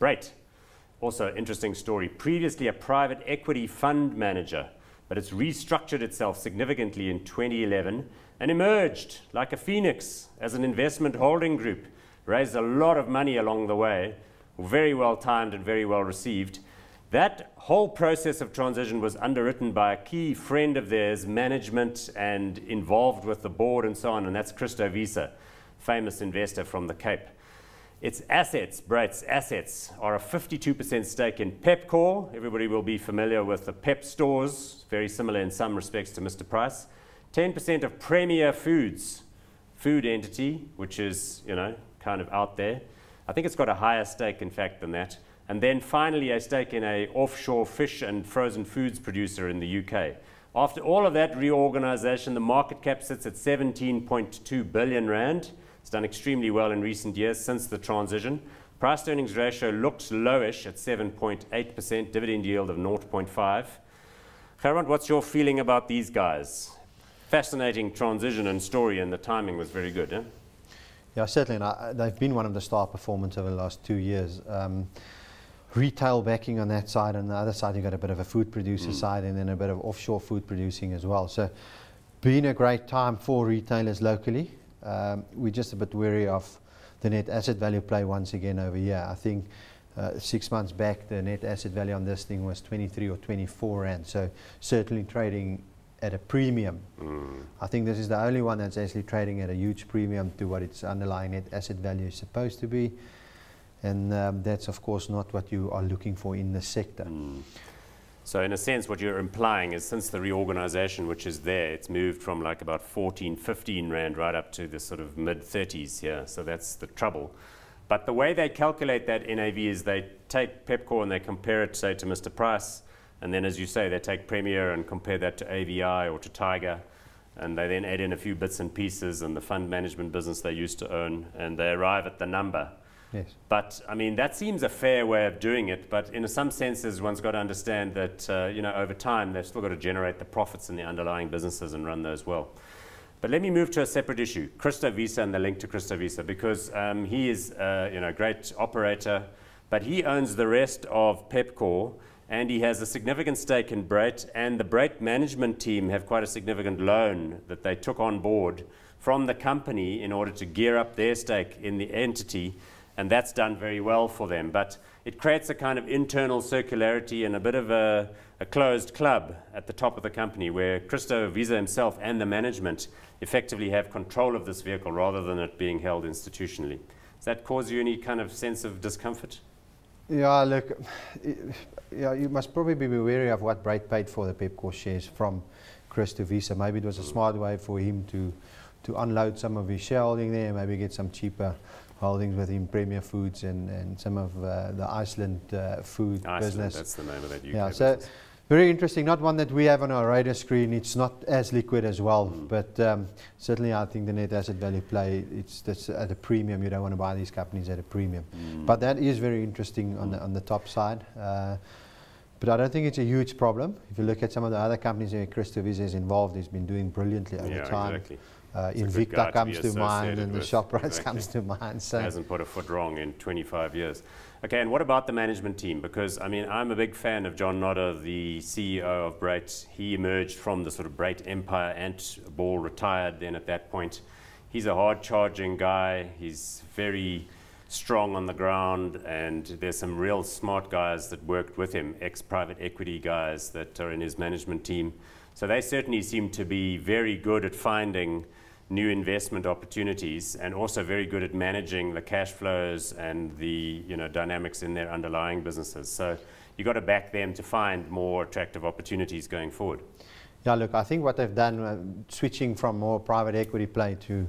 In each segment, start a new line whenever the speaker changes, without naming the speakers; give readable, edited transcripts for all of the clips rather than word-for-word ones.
Brait, also interesting story. Previously a private equity fund manager, but it's restructured itself significantly in 2011 and emerged like a phoenix as an investment holding group. Raised a lot of money along the way, very well timed and very well received. That whole process of transition was underwritten by a key friend of theirs, management and involved with the board and so on, and that's Christo Wiese, famous investor from the Cape. Its assets, Brait's assets, are a 52% stake in Pepkor. Everybody will be familiar with the Pep stores, very similar in some respects to Mr. Price. 10% of Premier Foods, food entity, which is, you know, kind of out there. I think it's got a higher stake, in fact, than that. And then finally a stake in an offshore fish and frozen foods producer in the UK. After all of that reorganization, the market cap sits at 17.2 billion rand. It's done extremely well in recent years since the transition. Price to earnings ratio looks lowish at 7.8%, dividend yield of 0.5. Gerard, what's your feeling about these guys? Fascinating transition and story, and the timing was very good, eh?
Yeah, certainly. And they've been one of the star performers over the last 2 years. Retail backing on that side, and on the other side you've got a bit of a food producer side, and then a bit of offshore food producing as well. So been a great time for retailers locally. We're just a bit wary of the net asset value play once again over here. I think 6 months back the net asset value on this thing was 23 or 24 rand, so certainly trading at a premium. I think this is the only one that's actually trading at a huge premium to what its underlying net asset value is supposed to be. And that's, of course, not what you are looking for in the sector.
So in a sense, what you're implying is since the reorganization, which is there, it's moved from like about 14, 15 rand right up to the sort of mid-30s here. So that's the trouble. But the way they calculate that NAV is they take Pepkor and they compare it, say, to Mr. Price. And then, as you say, they take Premier and compare that to AVI or to Tiger. And they then add in a few bits and pieces and the fund management business they used to own. And they arrive at the number.
Yes.
But, I mean, that seems a fair way of doing it, but in some senses one's got to understand that, you know, over time they've still got to generate the profits in the underlying businesses and run those well. But let me move to a separate issue, Christo Wiese and the link to Christo Wiese, because he is, you know, a great operator, but he owns the rest of Pepkor, and he has a significant stake in Brait, and the Brait management team have quite a significant loan that they took on board from the company in order to gear up their stake in the entity. And that's done very well for them. But it creates a kind of internal circularity and a bit of a closed club at the top of the company where Christo Wiese himself and the management effectively have control of this vehicle rather than it being held institutionally. Does that cause you any kind of sense of discomfort?
Yeah, look, yeah, you must probably be wary of what Brait paid for the Pepkor shares from Christo Wiese. Maybe it was a smart way for him to unload some of his shareholding there, maybe get some cheaper holdings within Premier Foods and some of the Iceland food business.
That's the name of that UK
yeah, so
business.
Very interesting. Not one that we have on our radar screen. It's not as liquid as well, but certainly I think the net asset value play, that's at a premium. You don't want to buy these companies at a premium. But that is very interesting on the top side. But I don't think it's a huge problem. If you look at some of the other companies where Christo Wiese is involved, he's been doing brilliantly over time.
Exactly.
Invicta comes to mind, and the Shoprite
exactly.
comes to mind. So
hasn't put a foot wrong in 25 years. Okay, and what about the management team? Because, I mean, I'm a big fan of John Nodder, the CEO of Brait. He emerged from the sort of Brait empire. Ant Ball retired then at that point. He's a hard-charging guy. He's very strong on the ground, and there's some real smart guys that worked with him, ex-private equity guys that are in his management team. So they certainly seem to be very good at finding new investment opportunities and also very good at managing the cash flows and the, you know, dynamics in their underlying businesses. So you've got to back them to find more attractive opportunities going forward.
yeah, look, I think what they've done, switching from more private equity play to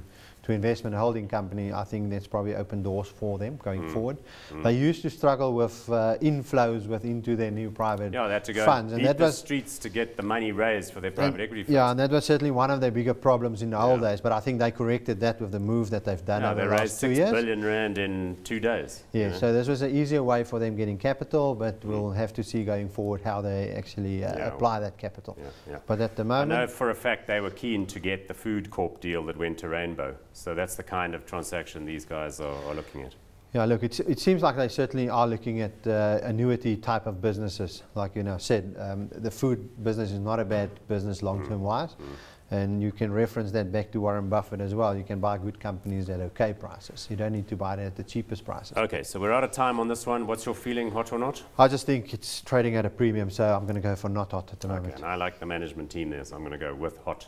investment holding company, I think that's probably opened doors for them going forward. They used to struggle with inflows into their new private
they had to go
funds, and that
the
was
streets to get the money raised for their private equity funds.
Yeah, and that was certainly one of their bigger problems in the old days. But I think they corrected that with the move that they've done over the last 2 years.
They raised 6 billion rand in 2 days.
Yeah, so this was an easier way for them getting capital, but we'll have to see going forward how they actually apply that capital. But at the moment,
I know for a fact they were keen to get the Food Corp deal that went to Rainbow. So that's the kind of transaction these guys are looking at.
Yeah, look, it seems like they certainly are looking at annuity type of businesses. Like you know said, the food business is not a bad business long-term wise. And you can reference that back to Warren Buffett as well. You can buy good companies at okay prices. You don't need to buy it at the cheapest prices.
Okay, so we're out of time on this one. What's your feeling, hot or not?
I just think it's trading at a premium, so I'm going to go for not hot at the moment.
Okay, and I like the management team there, so I'm going to go with hot.